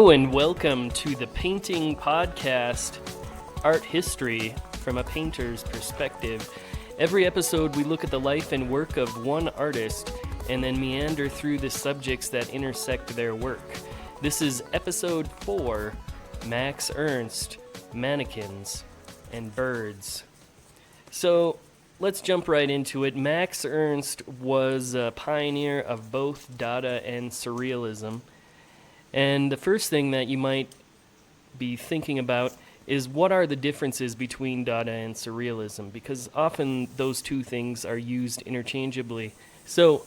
Hello and welcome to the Painting Podcast, Art History from a Painter's Perspective. Every episode we look at the life and work of one artist and then meander through the subjects that intersect their work. This is episode 4, Max Ernst, Mannequins and Birds. So let's jump right into it. Max Ernst was a pioneer of both Dada and Surrealism. And the first thing that you might be thinking about is what are the differences between Dada and Surrealism, because often those two things are used interchangeably. So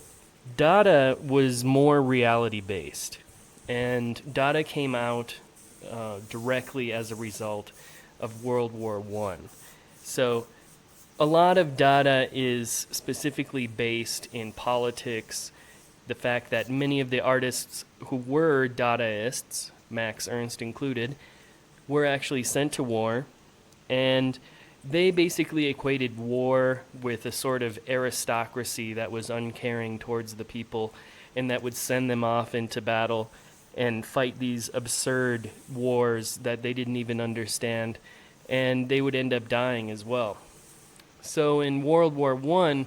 Dada was more reality-based, and Dada came out directly as a result of World War I. So a lot of Dada is specifically based in politics, the fact that many of the artists who were Dadaists, Max Ernst included, were actually sent to war, and they basically equated war with a sort of aristocracy that was uncaring towards the people and that would send them off into battle and fight these absurd wars that they didn't even understand, and they would end up dying as well. So in World War I,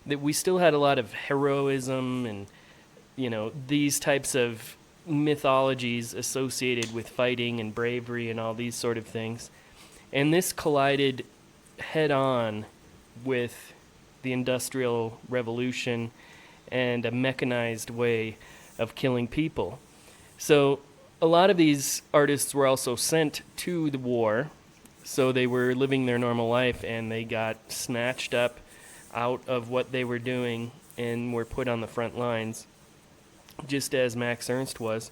that we still had a lot of heroism and these types of mythologies associated with fighting and bravery and all these sort of things. And this collided head-on with the Industrial Revolution and a mechanized way of killing people. So a lot of these artists were also sent to the war, so they were living their normal life and they got snatched up out of what they were doing and were put on the front lines, just as Max Ernst was.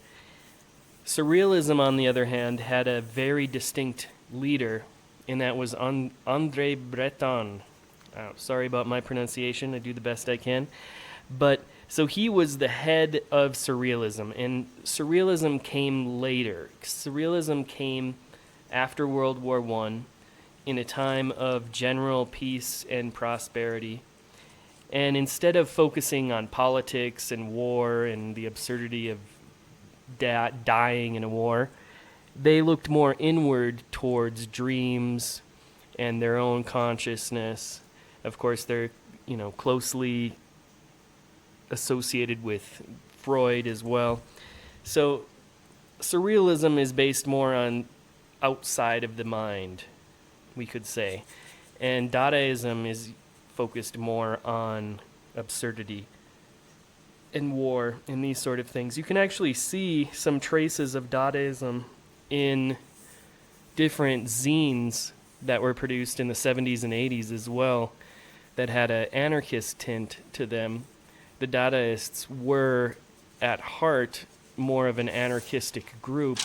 Surrealism, on the other hand, had a very distinct leader, and that was André Breton. Sorry about my pronunciation, I do the best I can. But so he was the head of Surrealism, and Surrealism came later. Surrealism came after World War I, in a time of general peace and prosperity. And instead of focusing on politics and war and the absurdity of dying in a war, they looked more inward towards dreams and their own consciousness. Of course, they're closely associated with Freud as well. So Surrealism is based more on outside of the mind, we could say. And Dadaism is focused more on absurdity and war and these sort of things. You can actually see some traces of Dadaism in different zines that were produced in the 70s and 80s as well that had an anarchist tint to them. The Dadaists were, at heart, more of an anarchistic group.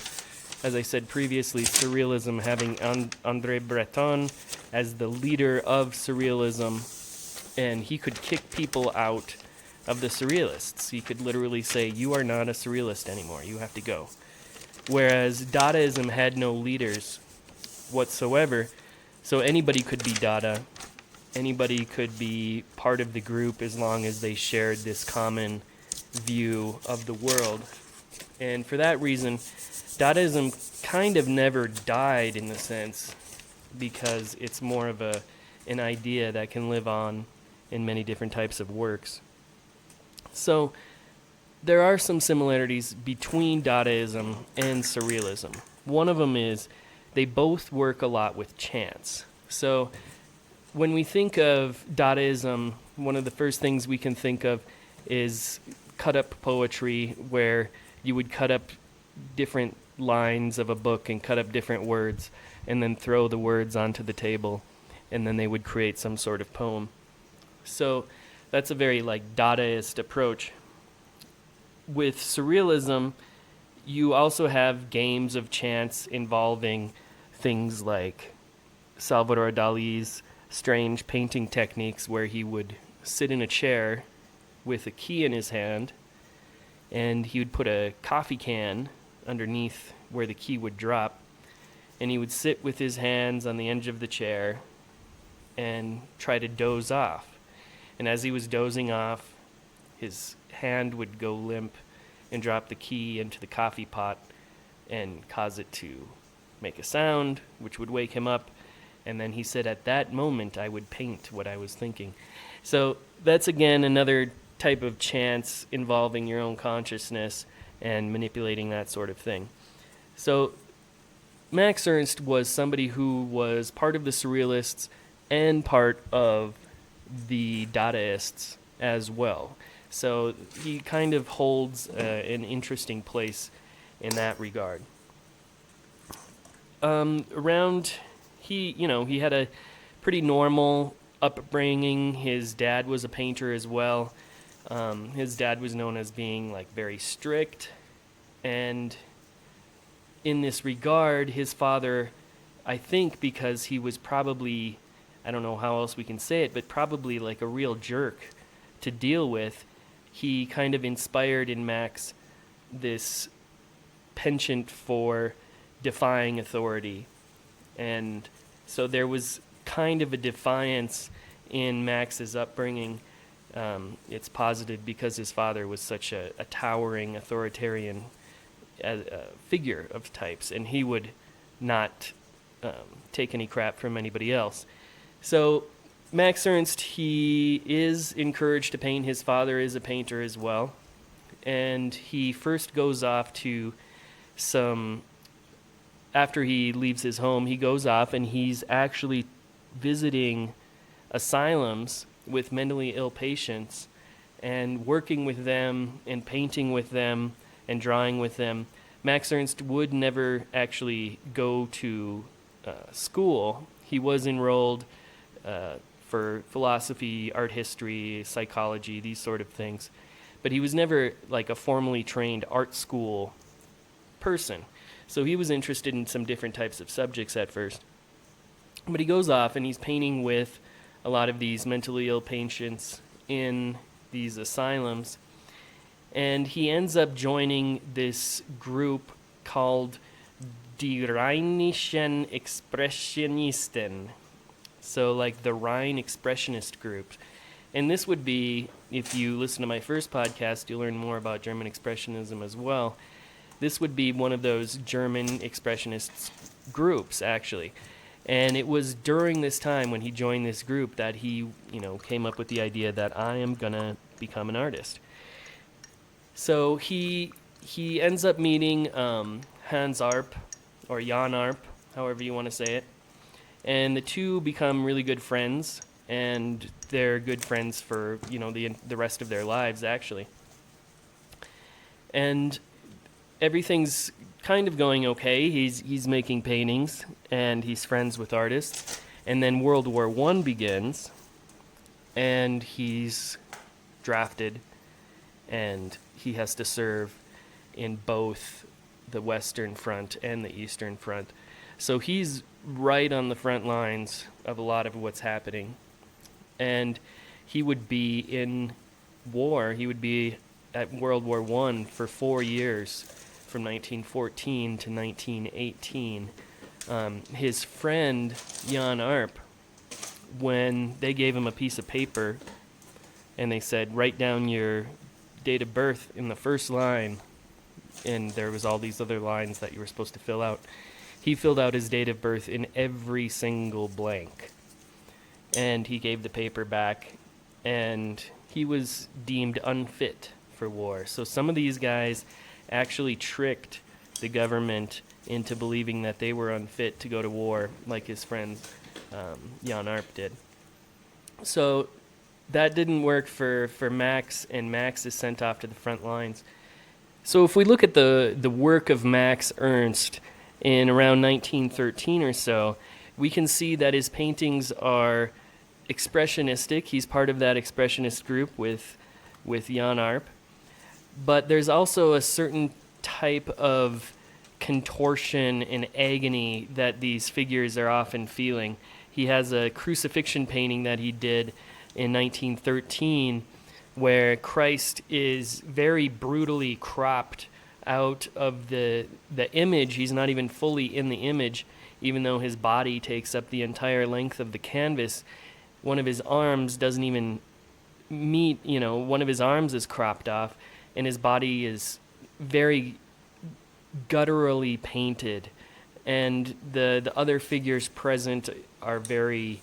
As I said previously, Surrealism having André Breton as the leader of Surrealism, and he could kick people out of the Surrealists. He could literally say, you are not a Surrealist anymore, you have to go. Whereas Dadaism had no leaders whatsoever, so anybody could be Dada, anybody could be part of the group as long as they shared this common view of the world. And for that reason, Dadaism kind of never died in the sense, because it's more of an idea that can live on in many different types of works. So there are some similarities between Dadaism and Surrealism. One of them is they both work a lot with chance. So when we think of Dadaism, one of the first things we can think of is cut-up poetry, where you would cut up different lines of a book and cut up different words and then throw the words onto the table, and then they would create some sort of poem. So that's a very Dadaist approach. With Surrealism, you also have games of chance involving things like Salvador Dali's strange painting techniques, where he would sit in a chair with a key in his hand, and he would put a coffee can underneath where the key would drop, and he would sit with his hands on the edge of the chair and try to doze off. And as he was dozing off, his hand would go limp and drop the key into the coffee pot, and cause it to make a sound, which would wake him up. And then he said, at that moment, I would paint what I was thinking. So that's, again, another type of chance involving your own consciousness and manipulating that sort of thing. So Max Ernst was somebody who was part of the Surrealists and part of the Dadaists as well. So he kind of holds an interesting place in that regard. He had a pretty normal upbringing. His dad was a painter as well. His dad was known as being like very strict, and in this regard, his father, I think because he was probably, I don't know how else we can say it, but probably like a real jerk to deal with, he kind of inspired in Max this penchant for defying authority. And so there was kind of a defiance in Max's upbringing. It's positive because his father was such a towering authoritarian figure of types, and he would not take any crap from anybody else. So Max Ernst, he is encouraged to paint. His father is a painter as well. And he first goes off to after he leaves his home, he goes off and he's actually visiting asylums with mentally ill patients and working with them and painting with them and drawing with them. Max Ernst would never actually go to school. He was enrolled for philosophy, art history, psychology, these sort of things. But he was never like a formally trained art school person. So he was interested in some different types of subjects at first. But he goes off and he's painting with a lot of these mentally ill patients in these asylums. And he ends up joining this group called Die Rheinischen Expressionisten. So like the Rhine Expressionist group. And this would be, if you listen to my first podcast, you'll learn more about German Expressionism as well. This would be one of those German Expressionist groups, actually. And it was during this time when he joined this group that he, came up with the idea that I am going to become an artist. So he ends up meeting Hans Arp, or Jan Arp, however you want to say it. And the two become really good friends, and they're good friends for, the rest of their lives, actually. And everything's kind of going okay. He's making paintings, and he's friends with artists. And then World War I begins, and he's drafted, and he has to serve in both the Western Front and the Eastern Front. So he's right on the front lines of a lot of what's happening. And he would be in war. He would be at World War I for 4 years, from 1914 to 1918. His friend, Jan Arp, when they gave him a piece of paper and they said, write down your date of birth in the first line, and there was all these other lines that you were supposed to fill out, he filled out his date of birth in every single blank. And he gave the paper back, and he was deemed unfit for war. So some of these guys actually tricked the government into believing that they were unfit to go to war, like his friend Jan Arp did. So that didn't work for Max, and Max is sent off to the front lines. So if we look at the work of Max Ernst in around 1913 or so, we can see that his paintings are expressionistic. He's part of that expressionist group with Jan Arp. But there's also a certain type of contortion and agony that these figures are often feeling. He has a crucifixion painting that he did in 1913 where Christ is very brutally cropped out of the image. He's not even fully in the image, even though his body takes up the entire length of the canvas. One of his arms doesn't even meet, one of his arms is cropped off, and his body is very gutturally painted, and the other figures present are very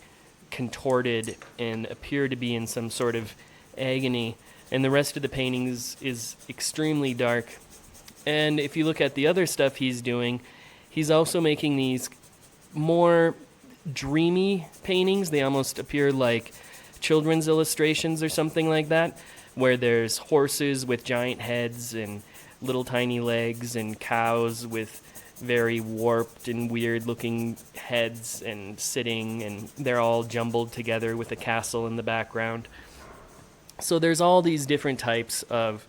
contorted and appear to be in some sort of agony, and the rest of the paintings is extremely dark. And if you look at the other stuff he's doing, he's also making these more dreamy paintings. They almost appear like children's illustrations or something like that, where there's horses with giant heads and little tiny legs, and cows with very warped and weird looking heads and sitting, and they're all jumbled together with a castle in the background. So there's all these different types of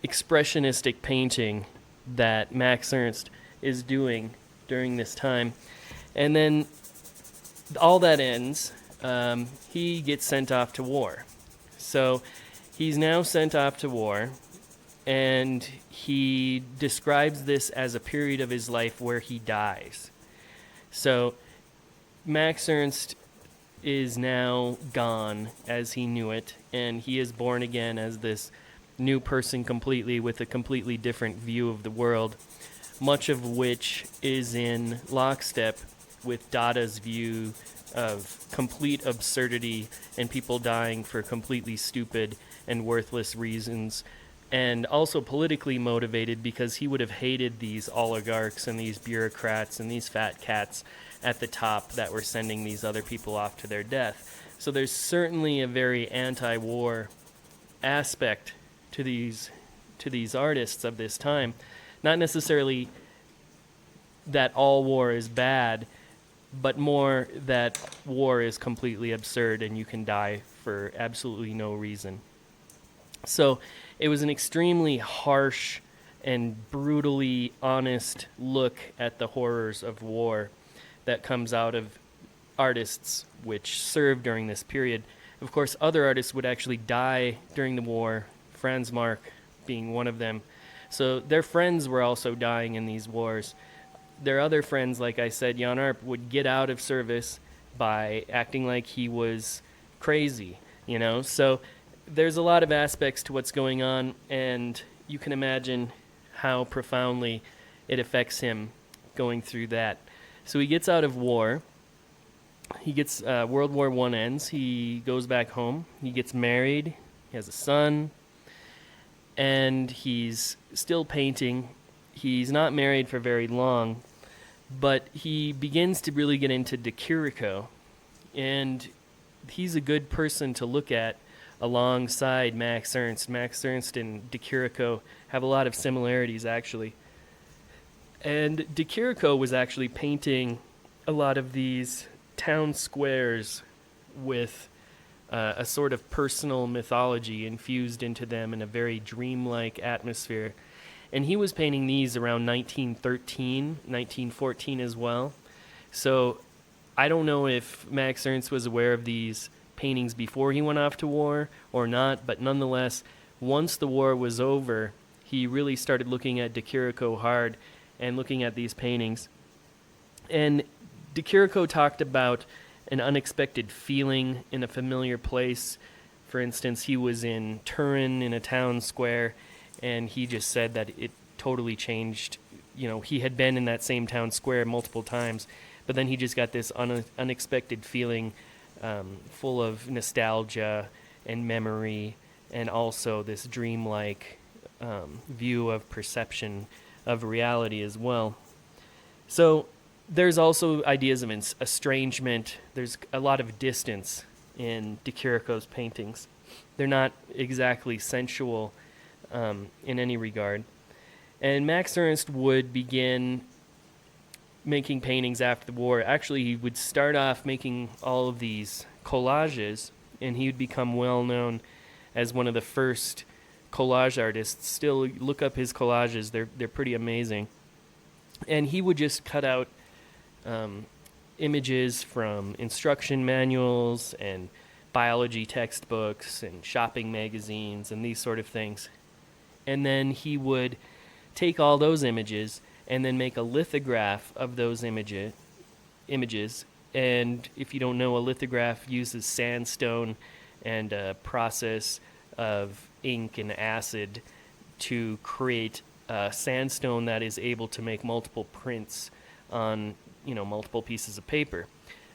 expressionistic painting that Max Ernst is doing during this time. And then all that ends, he gets sent off to war. So he's now sent off to war, and he describes this as a period of his life where he dies. So Max Ernst is now gone as he knew it, and he is born again as this new person completely, with a completely different view of the world, much of which is in lockstep with Dada's view of complete absurdity and people dying for completely stupid and worthless reasons, and also politically motivated, because he would have hated these oligarchs and these bureaucrats and these fat cats at the top that were sending these other people off to their death. So there's certainly a very anti-war aspect to these artists of this time. Not necessarily that all war is bad, but more that war is completely absurd and you can die for absolutely no reason. So it was an extremely harsh and brutally honest look at the horrors of war that comes out of artists which served during this period. Of course, other artists would actually die during the war, Franz Marc being one of them. So their friends were also dying in these wars. Their other friends, like I said, Jan Arp, would get out of service by acting like he was crazy, So there's a lot of aspects to what's going on, and you can imagine how profoundly it affects him going through that. So he gets out of war. He gets World War I ends. He goes back home. He gets married. He has a son. And he's still painting. He's not married for very long, but he begins to really get into De Chirico. And he's a good person to look at alongside Max Ernst. Max Ernst and De Chirico have a lot of similarities, actually. And De Chirico was actually painting a lot of these town squares with a sort of personal mythology infused into them in a very dreamlike atmosphere. And he was painting these around 1913, 1914 as well. So I don't know if Max Ernst was aware of these paintings before he went off to war or not, but nonetheless, once the war was over, he really started looking at De Chirico hard and looking at these paintings. And De Chirico talked about an unexpected feeling in a familiar place. For instance, he was in Turin in a town square, and he just said that it totally changed. He had been in that same town square multiple times, but then he just got this unexpected feeling full of nostalgia and memory, and also this dreamlike view of perception of reality as well. So there's also ideas of estrangement. There's a lot of distance in De Chirico's paintings. They're not exactly sensual in any regard. And Max Ernst would begin making paintings after the war. Actually, he would start off making all of these collages, and he would become well known as one of the first collage artists. Still, look up his collages. They're pretty amazing. And he would just cut out images from instruction manuals and biology textbooks and shopping magazines and these sort of things. And then he would take all those images and then make a lithograph of those images. And if you don't know, a lithograph uses sandstone and a process of ink and acid to create sandstone that is able to make multiple prints on, multiple pieces of paper.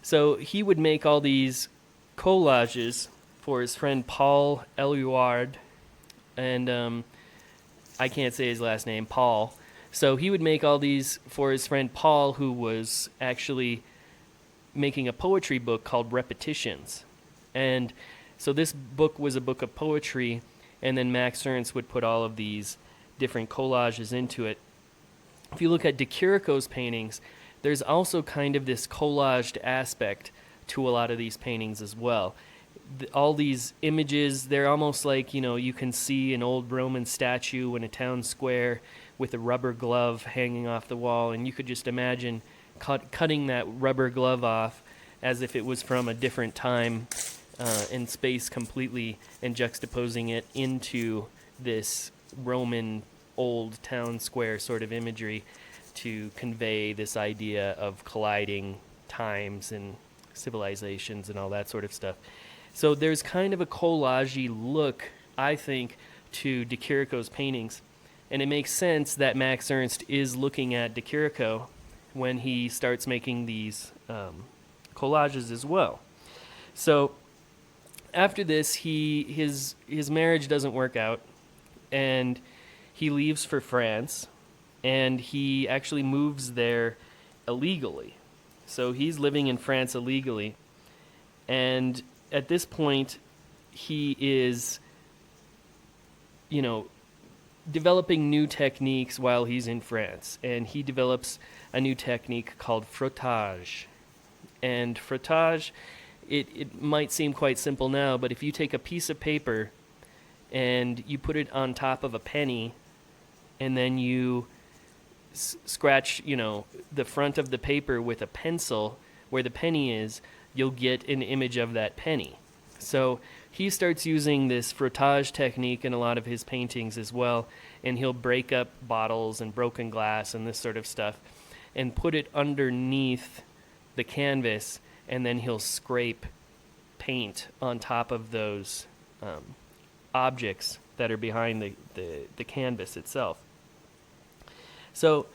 So he would make all these collages for his friend Paul Eluard, and I can't say his last name, Paul. So he would make all these for his friend Paul, who was actually making a poetry book called Repetitions. And so this book was a book of poetry, and then Max Ernst would put all of these different collages into it. If you look at de Chirico's paintings, there's also kind of this collaged aspect to a lot of these paintings as well. All these images, they're almost like, you can see an old Roman statue in a town square with a rubber glove hanging off the wall, and you could just imagine cutting that rubber glove off as if it was from a different time and space completely, and juxtaposing it into this Roman old town square sort of imagery to convey this idea of colliding times and civilizations and all that sort of stuff. So there's kind of a collage-y look, I think, to de Chirico's paintings. And it makes sense that Max Ernst is looking at de Chirico when he starts making these collages as well. So after this, his marriage doesn't work out, and he leaves for France, and he actually moves there illegally. So he's living in France illegally, and at this point, he is, developing new techniques while he's in France, and he develops a new technique called frottage. And frottage, it might seem quite simple now, but if you take a piece of paper and you put it on top of a penny, and then you scratch, the front of the paper with a pencil where the penny is, you'll get an image of that penny. So he starts using this frottage technique in a lot of his paintings as well, and he'll break up bottles and broken glass and this sort of stuff and put it underneath the canvas, and then he'll scrape paint on top of those objects that are behind the canvas itself. So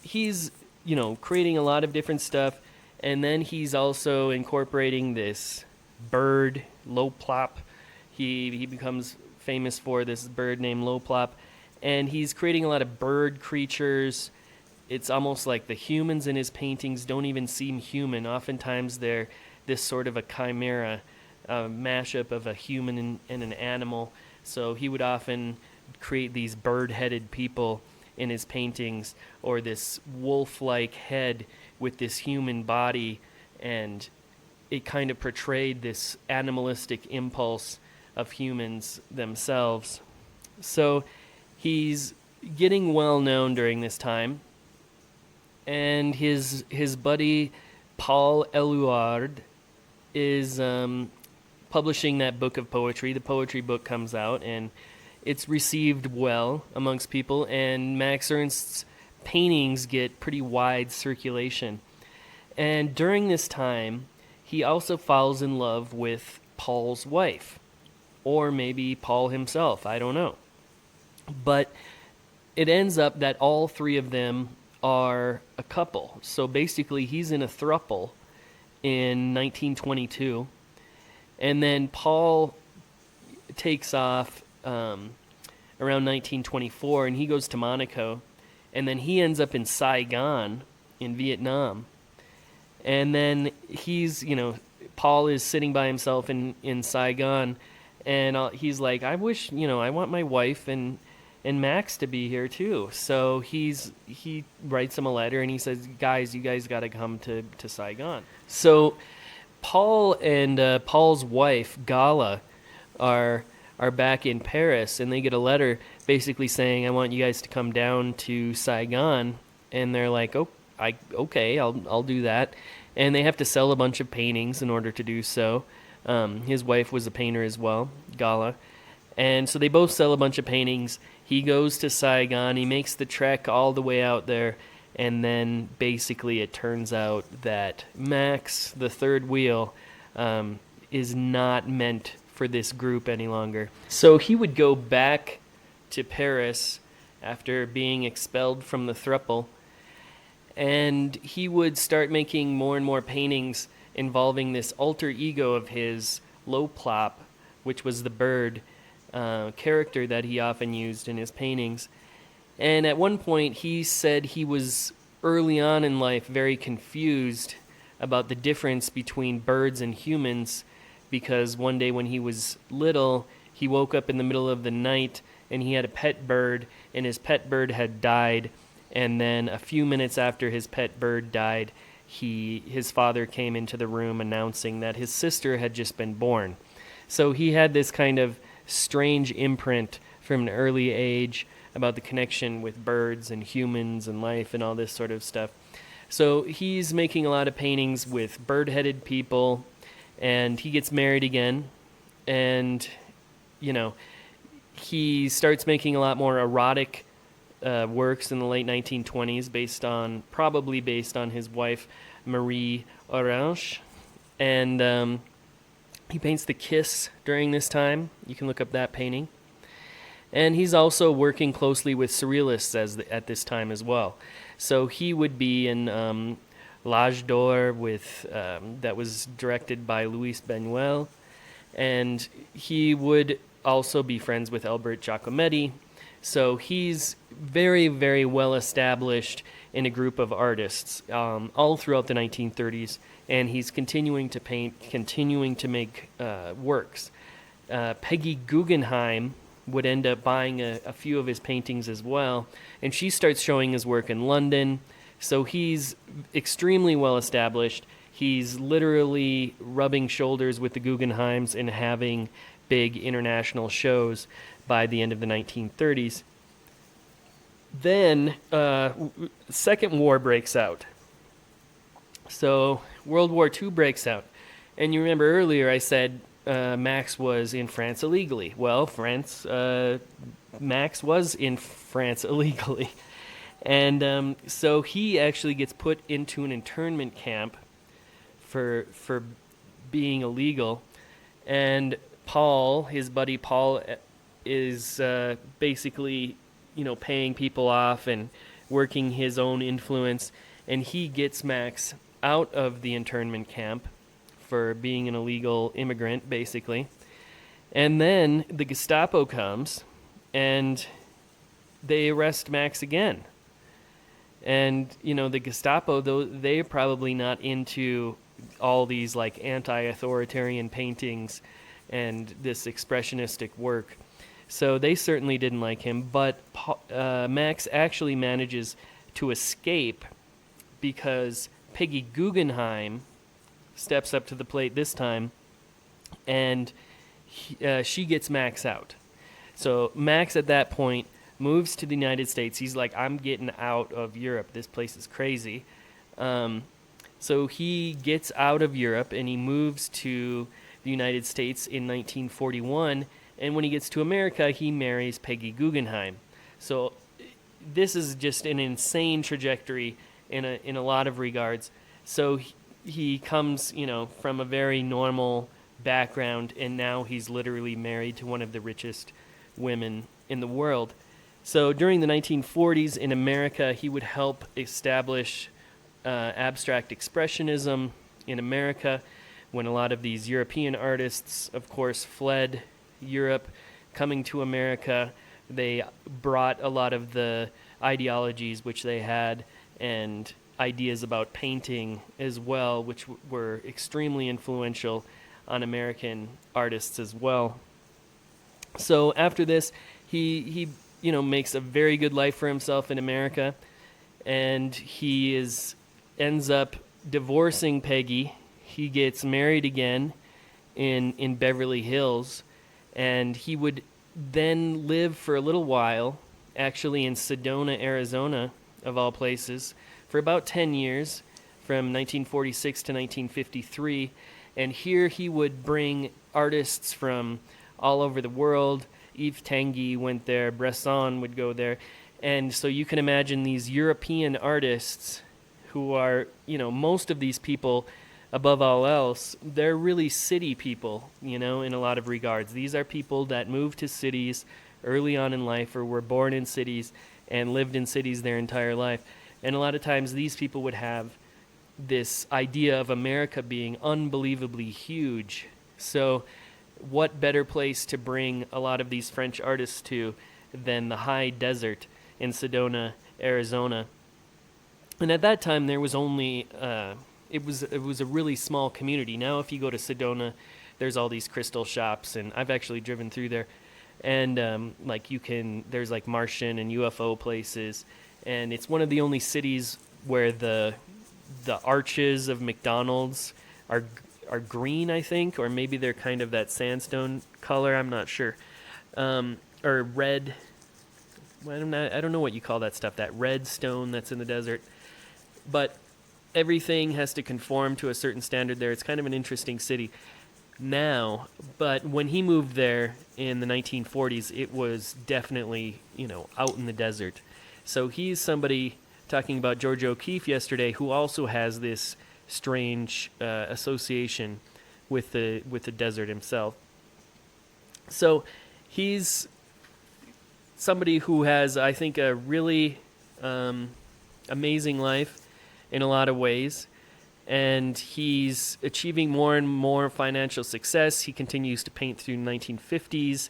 he's, creating a lot of different stuff, and then he's also incorporating this bird, Plop. He becomes famous for this bird named Plop, and he's creating a lot of bird creatures. It's almost like the humans in his paintings don't even seem human. Oftentimes they're this sort of a chimera, mashup of a human and an animal. So he would often create these bird-headed people in his paintings, or this wolf-like head with this human body, and it kind of portrayed this animalistic impulse of humans themselves. So he's getting well known during this time, and his buddy Paul Eluard is publishing that book of poetry. The poetry book comes out, and it's received well amongst people, and Max Ernst's paintings get pretty wide circulation. And during this time, he also falls in love with Paul's wife, or maybe Paul himself, I don't know. But it ends up that all three of them are a couple. So basically, he's in a throuple in 1922, and then Paul takes off around 1924, and he goes to Monaco, and then he ends up in Saigon in Vietnam. And then he's, Paul is sitting by himself in Saigon, and he's like, I wish, I want my wife and Max to be here too. So he writes him a letter, and he says, guys, you guys got to come to Saigon. So Paul and Paul's wife, Gala, are back in Paris, and they get a letter basically saying, I want you guys to come down to Saigon. And they're like, okay, I'll do that. And they have to sell a bunch of paintings in order to do so. His wife was a painter as well, Gala. And so they both sell a bunch of paintings. He goes to Saigon. He makes the trek all the way out there. And then basically it turns out that Max, the third wheel, is not meant for this group any longer. So he would go back to Paris after being expelled from the throuple. And he would start making more and more paintings involving this alter ego of his, Plop, which was the bird character that he often used in his paintings. And at one point, he said he was early on in life very confused about the difference between birds and humans, because one day when he was little, he woke up in the middle of the night and he had a pet bird, and his pet bird had died. And then a few minutes after his pet bird died, his father came into the room announcing that his sister had just been born. So he had this kind of strange imprint from an early age about the connection with birds and humans and life and all this sort of stuff. So he's making a lot of paintings with bird-headed people, and he gets married again, and, he starts making a lot more erotic works in the late 1920s, probably based on his wife Marie Ernst, and he paints The Kiss during this time. You can look up that painting. And he's also working closely with Surrealists at this time as well. So he would be in L'Âge d'Or that was directed by Luis Buñuel, and he would also be friends with Albert Giacometti. So he's very, very well established in a group of artists all throughout the 1930s, and he's continuing to paint, continuing to make works. Peggy Guggenheim would end up buying a few of his paintings as well, and she starts showing his work in London. So he's extremely well established. He's literally rubbing shoulders with the Guggenheims and having big international shows by the end of the 1930s. Then, Second War breaks out. So World War II breaks out. And you remember earlier I said Max was in France illegally. Well, Max was in France illegally. And so he actually gets put into an internment camp for being illegal. And Paul, his buddy Paul, is basically, paying people off and working his own influence. And he gets Max out of the internment camp for being an illegal immigrant, basically. And then the Gestapo comes and they arrest Max again. And, the Gestapo, though, they're probably not into all these like anti-authoritarian paintings and this expressionistic work. So they certainly didn't like him, but Max actually manages to escape because Peggy Guggenheim steps up to the plate this time, and she gets Max out. So Max at that point moves to the United States. He's like, I'm getting out of Europe. This place is crazy. So he gets out of Europe and he moves to the United States in 1941. And when he gets to America, he marries Peggy Guggenheim. So this is just an insane trajectory in a lot of regards. So he comes, from a very normal background, and now he's literally married to one of the richest women in the world. So during the 1940s in America, he would help establish abstract expressionism in America when a lot of these European artists, of course, fled Europe. Coming to America, they brought a lot of the ideologies which they had and ideas about painting as well, which were extremely influential on American artists as well. So after this, he makes a very good life for himself in America, and he ends up divorcing Peggy. He gets married again in Beverly Hills, and he would then live for a little while, actually in Sedona, Arizona, of all places, for about 10 years, from 1946 to 1953. And here he would bring artists from all over the world. Yves Tanguy went there, Bresson would go there. And so you can imagine these European artists who are, most of these people, above all else, they're really city people, in a lot of regards. These are people that move to cities early on in life or were born in cities and lived in cities their entire life. And a lot of times these people would have this idea of America being unbelievably huge. So what better place to bring a lot of these French artists to than the high desert in Sedona, Arizona? And at that time, there was only it was a really small community. Now, if you go to Sedona, there's all these crystal shops, and I've actually driven through there. And there's like Martian and UFO places, and it's one of the only cities where the arches of McDonald's are green, I think, or maybe they're kind of that sandstone color. I'm not sure, or red. I don't know what you call that stuff. That red stone that's in the desert. But everything has to conform to a certain standard there. It's kind of an interesting city now. But when he moved there in the 1940s, it was definitely, out in the desert. So he's somebody, talking about George O'Keeffe yesterday, who also has this strange association with the desert himself. So he's somebody who has, I think, a really amazing life in a lot of ways, and he's achieving more and more financial success. He continues to paint through the 1950s.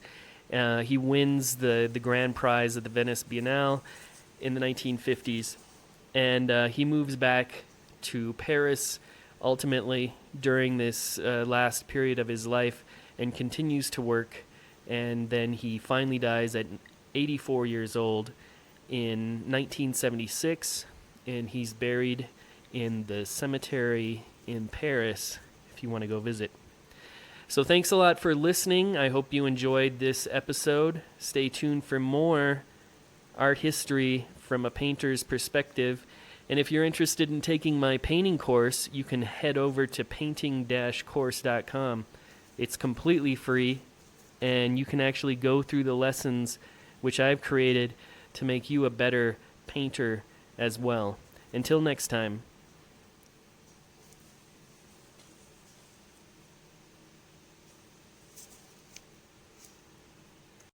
He wins the grand prize at the Venice Biennale in the 1950s, and he moves back to Paris ultimately during this last period of his life and continues to work, and then he finally dies at 84 years old in 1976, and he's buried in the cemetery in Paris if you want to go visit. So thanks a lot for listening. I hope you enjoyed this episode. Stay tuned for more art history from a painter's perspective. And if you're interested in taking my painting course, you can head over to painting-course.com. It's completely free, and you can actually go through the lessons which I've created to make you a better painter as well. Until next time.